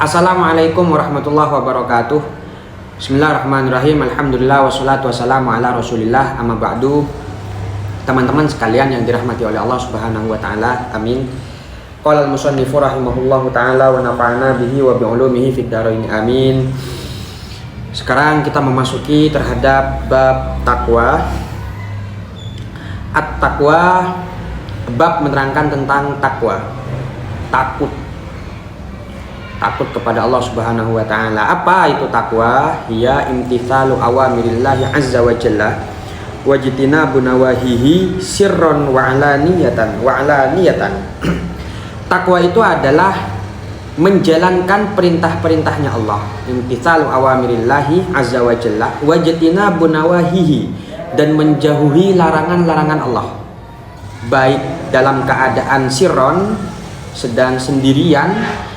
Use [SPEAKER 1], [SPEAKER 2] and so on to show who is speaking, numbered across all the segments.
[SPEAKER 1] Assalamualaikum warahmatullahi wabarakatuh. Bismillahirrahmanirrahim. Alhamdulillah wassalatu wassalamu ala Rasulillah, amma ba'du. Teman-teman sekalian yang dirahmati oleh Allah Subhanahu wa taala. Amin. Qala al-musannifu rahimahullahu taala wa nafa'ana bihi wa bi ulumihi fid dharain. Amin. Sekarang kita memasuki terhadap bab takwa. At-taqwa, bab menerangkan tentang takwa. Takut kepada Allah Subhanahu wa taala. Apa itu takwa? Ya imtithalu awamirillahi azza wa jalla wa jitinabu nawahihi sirron wa alaniyatan. Takwa itu adalah menjalankan perintah-perintahnya Allah. Imtithalu awamirillahi azza wa jalla wa jitinabu nawahihi, dan menjauhi larangan-larangan Allah, baik dalam keadaan sirron, sedang sendirian,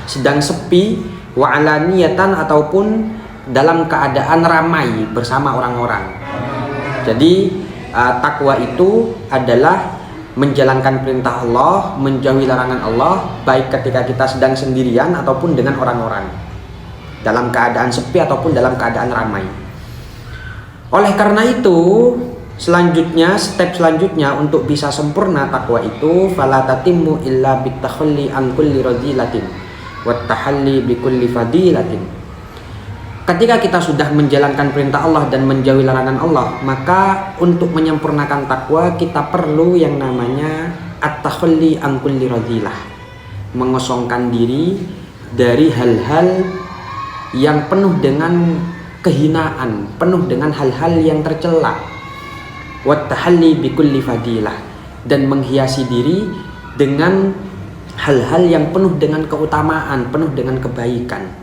[SPEAKER 1] sedang sepi, wa alaniyatan, ataupun dalam keadaan ramai bersama orang-orang. Jadi takwa itu adalah menjalankan perintah Allah, menjauhi larangan Allah, baik ketika kita sedang sendirian ataupun dengan orang-orang, dalam keadaan sepi ataupun dalam keadaan ramai. Oleh karena itu, step selanjutnya untuk bisa sempurna takwa itu, fala tatimmu illa bitakhalli an kulli radilatin wattahalli bikulli fadilatin. Ketika kita sudah menjalankan perintah Allah dan menjauhi larangan Allah, maka untuk menyempurnakan takwa kita perlu yang namanya at-takhalli an kulli radilah, mengosongkan diri dari hal-hal yang penuh dengan kehinaan, penuh dengan hal-hal yang tercela. Wattahalli bikulli fadilah, dan menghiasi diri dengan hal-hal yang penuh dengan keutamaan, penuh dengan kebaikan,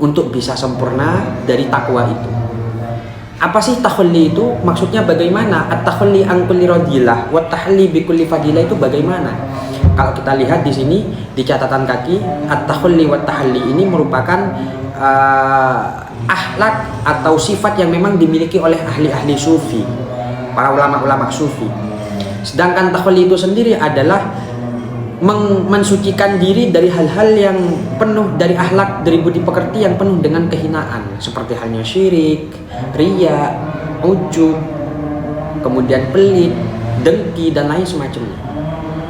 [SPEAKER 1] untuk bisa sempurna dari takwa itu. Apa sih takhalli itu? Maksudnya bagaimana? At-takhalli an kulli radilah wa tahalli bi kulli fadilah itu bagaimana? Kalau kita lihat di sini di catatan kaki, at-takhalli wa tahalli ini merupakan akhlak atau sifat yang memang dimiliki oleh ahli-ahli sufi, para ulama-ulama sufi. Sedangkan takhalli itu sendiri adalah mensucikan diri dari hal-hal yang penuh dari akhlak, dari budi pekerti yang penuh dengan kehinaan, seperti halnya syirik, riya, ujub, kemudian pelit, dengki, dan lain semacamnya.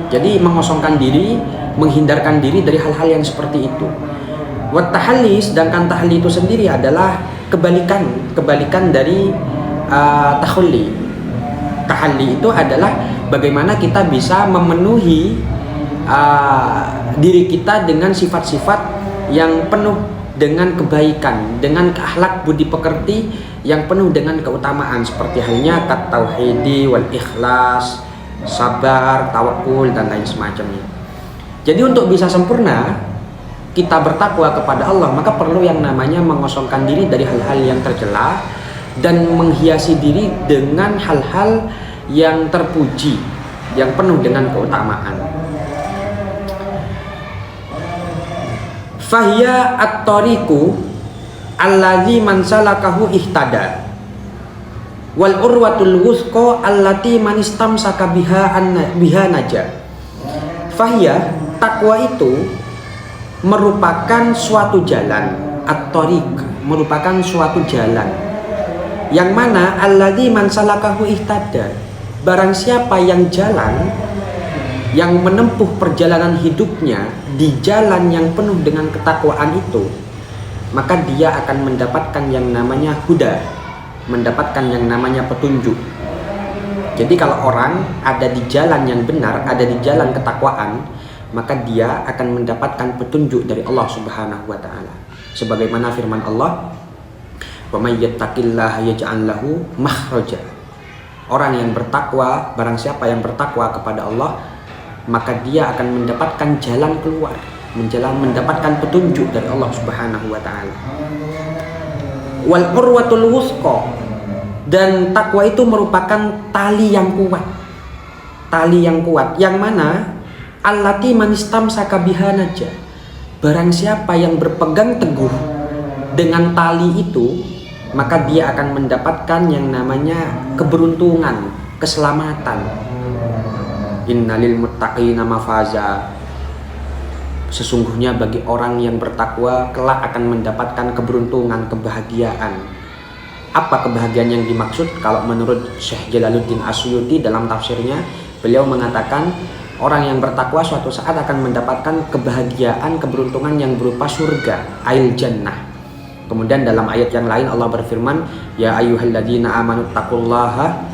[SPEAKER 1] Jadi mengosongkan diri, menghindarkan diri dari hal-hal yang seperti itu. Wat tahalli, sedangkan tahalli itu sendiri adalah kebalikan dari takhalli. Tahalli itu adalah bagaimana kita bisa memenuhi diri kita dengan sifat-sifat yang penuh dengan kebaikan, dengan akhlak budi pekerti yang penuh dengan keutamaan, seperti halnya tauhidi wal ikhlas, sabar, tawakul, dan lain semacamnya. Jadi untuk bisa sempurna kita bertakwa kepada Allah, maka perlu yang namanya mengosongkan diri dari hal-hal yang tercela dan menghiasi diri dengan hal-hal yang terpuji, yang penuh dengan keutamaan. Fahiya at-tariqu allazi man salakahu ihtada wal urwatul wusqa allati man istamsaka biha naja. Fahiya, takwa itu merupakan suatu jalan, at-tariq merupakan suatu jalan yang mana allazi man salakahu ihtada, barang siapa yang jalan, yang menempuh perjalanan hidupnya di jalan yang penuh dengan ketakwaan itu, maka dia akan mendapatkan yang namanya huda, mendapatkan yang namanya petunjuk. Jadi kalau orang ada di jalan yang benar, ada di jalan ketakwaan, maka dia akan mendapatkan petunjuk dari Allah Subhanahu wa taala. Sebagaimana firman Allah, "Wa may yattaqillaha yaj'al lahu makhraja." Orang yang bertakwa, barang siapa yang bertakwa kepada Allah, maka dia akan mendapatkan jalan keluar, mendapatkan petunjuk dari Allah Subhanahu wa taala. Wal urwatul wusqa, dan takwa itu merupakan tali yang kuat. Tali yang kuat yang mana allati man istamsaka biha naja, barang siapa yang berpegang teguh dengan tali itu, maka dia akan mendapatkan yang namanya keberuntungan, keselamatan. Innalil muttaqina mafaza. Sesungguhnya bagi orang yang bertakwa kelak akan mendapatkan keberuntungan, kebahagiaan. Apa kebahagiaan yang dimaksud? Kalau menurut Syekh Jalaluddin Asyuti dalam tafsirnya, beliau mengatakan orang yang bertakwa suatu saat akan mendapatkan kebahagiaan, keberuntungan yang berupa surga, ail jannah. Kemudian dalam ayat yang lain Allah berfirman, ya ayyuhalladzina amanu taqullaha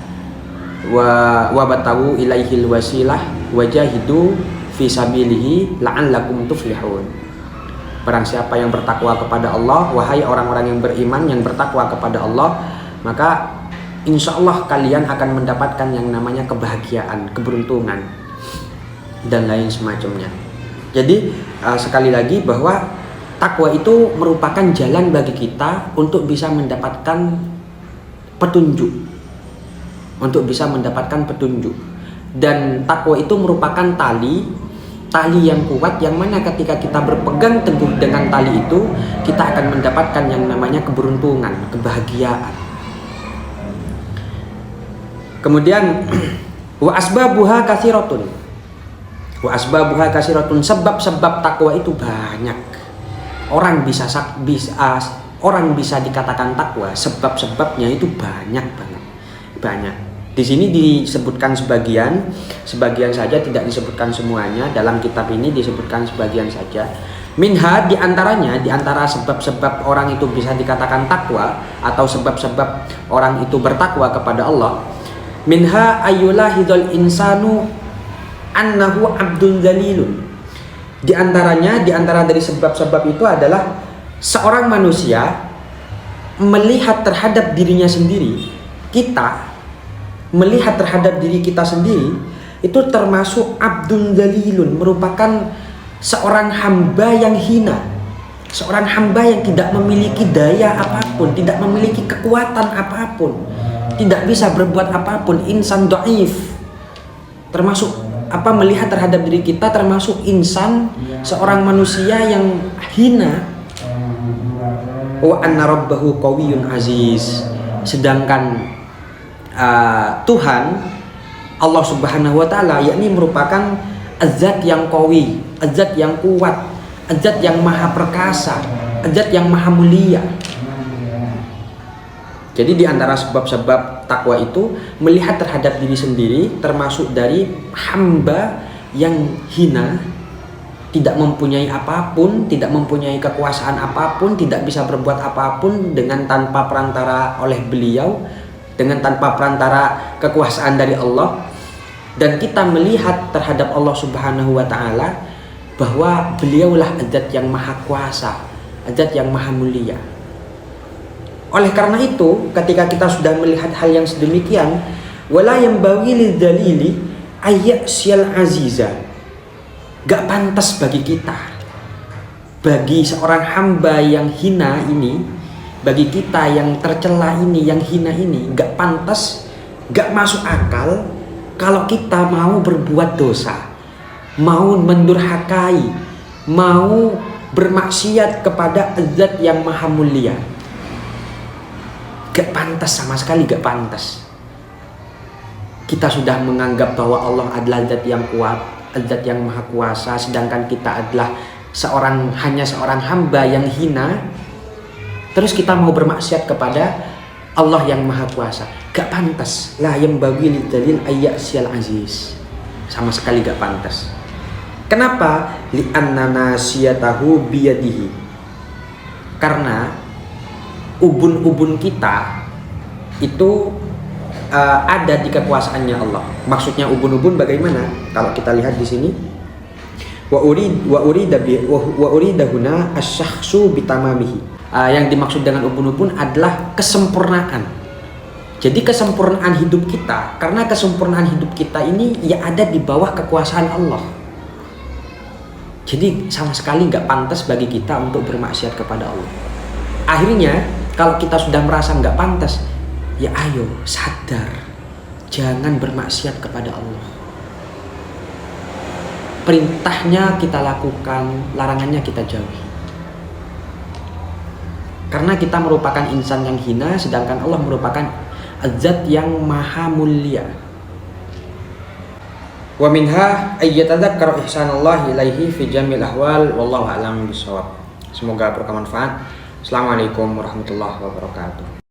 [SPEAKER 1] wa batawu ilaihil wasilah wajahidu fi sabilihi la'allakum tuflihun. Barang siapa yang bertakwa kepada Allah, wahai orang-orang yang beriman yang bertakwa kepada Allah, maka insya Allah kalian akan mendapatkan yang namanya kebahagiaan, keberuntungan, dan lain semacamnya. Jadi sekali lagi bahwa takwa itu merupakan jalan bagi kita untuk bisa mendapatkan petunjuk. Dan takwa itu merupakan tali yang kuat, yang mana ketika kita berpegang teguh dengan tali itu, kita akan mendapatkan yang namanya keberuntungan, kebahagiaan. Kemudian wa asbabuha katsiratun. Sebab takwa itu banyak. Orang bisa dikatakan takwa, sebab-sebabnya itu banyak banget. Di sini disebutkan sebagian saja, tidak disebutkan semuanya. Dalam kitab ini disebutkan sebagian saja. Minha, di antara sebab-sebab orang itu bisa dikatakan takwa atau sebab-sebab orang itu bertakwa kepada Allah. Minha ayyulahidul insanu annahu abdun dzalilun. Di antara dari sebab-sebab itu adalah seorang manusia melihat terhadap dirinya sendiri. Kita melihat terhadap diri kita sendiri itu termasuk abdun dzalilun, merupakan seorang hamba yang hina, seorang hamba yang tidak memiliki daya apapun, tidak memiliki kekuatan apapun, tidak bisa berbuat apapun, insan dhaif. Termasuk melihat terhadap diri kita termasuk insan, seorang manusia yang hina. Wa anna rabbahu qawiyyun aziz. Sedangkan Tuhan Allah Subhanahu wa taala yakni merupakan zat yang qawi, zat yang kuat, zat yang maha perkasa, zat yang maha mulia. Jadi di antara sebab-sebab takwa itu melihat terhadap diri sendiri, termasuk dari hamba yang hina, tidak mempunyai apapun, tidak mempunyai kekuasaan apapun, tidak bisa berbuat apapun dengan tanpa perantara oleh beliau, dengan tanpa perantara kekuasaan dari Allah. Dan kita melihat terhadap Allah Subhanahu wa taala bahwa beliaulah zat yang maha kuasa, zat yang maha mulia. Oleh karena itu, ketika kita sudah melihat hal yang sedemikian, wala yanbaghi lidzalili ayyasyal aziza. Gak pantas bagi kita, bagi seorang hamba yang hina ini, bagi kita yang tercela ini, yang hina ini, gak pantas, gak masuk akal kalau kita mau berbuat dosa, mau mendurhakai, mau bermaksiat kepada zat yang maha mulia. Gak pantas, sama sekali gak pantas. Kita sudah menganggap bahwa Allah adalah zat yang kuat, zat yang maha kuasa, sedangkan kita adalah hanya seorang hamba yang hina. Terus kita mau bermaksiat kepada Allah yang maha kuasa. Gak pantas. La yanbaghi lidzalil ayyasyal aziz. Sama sekali gak pantas. Kenapa? Li'anna nasiyatahu biyadihi. Karena ubun-ubun kita itu ada di kekuasaannya Allah. Maksudnya ubun-ubun bagaimana? Kalau kita lihat di sini, wa uridahuna asy-syakhsu bitamamihi. Yang dimaksud dengan ubun-ubun adalah kesempurnaan. Jadi kesempurnaan hidup kita, karena kesempurnaan hidup kita ini ya ada di bawah kekuasaan Allah. Jadi sama sekali nggak pantas bagi kita untuk bermaksiat kepada Allah. Akhirnya kalau kita sudah merasa nggak pantas, ya ayo sadar, jangan bermaksiat kepada Allah. Perintahnya kita lakukan, larangannya kita jauhi. Karena kita merupakan insan yang hina, sedangkan Allah merupakan zat yang maha mulia. Wa minha ayyatadzakkara ihsanallah ilaihi fi jamil ahwal wallahu a'lam bishawab. Semoga bermanfaat. Assalamualaikum warahmatullahi wabarakatuh.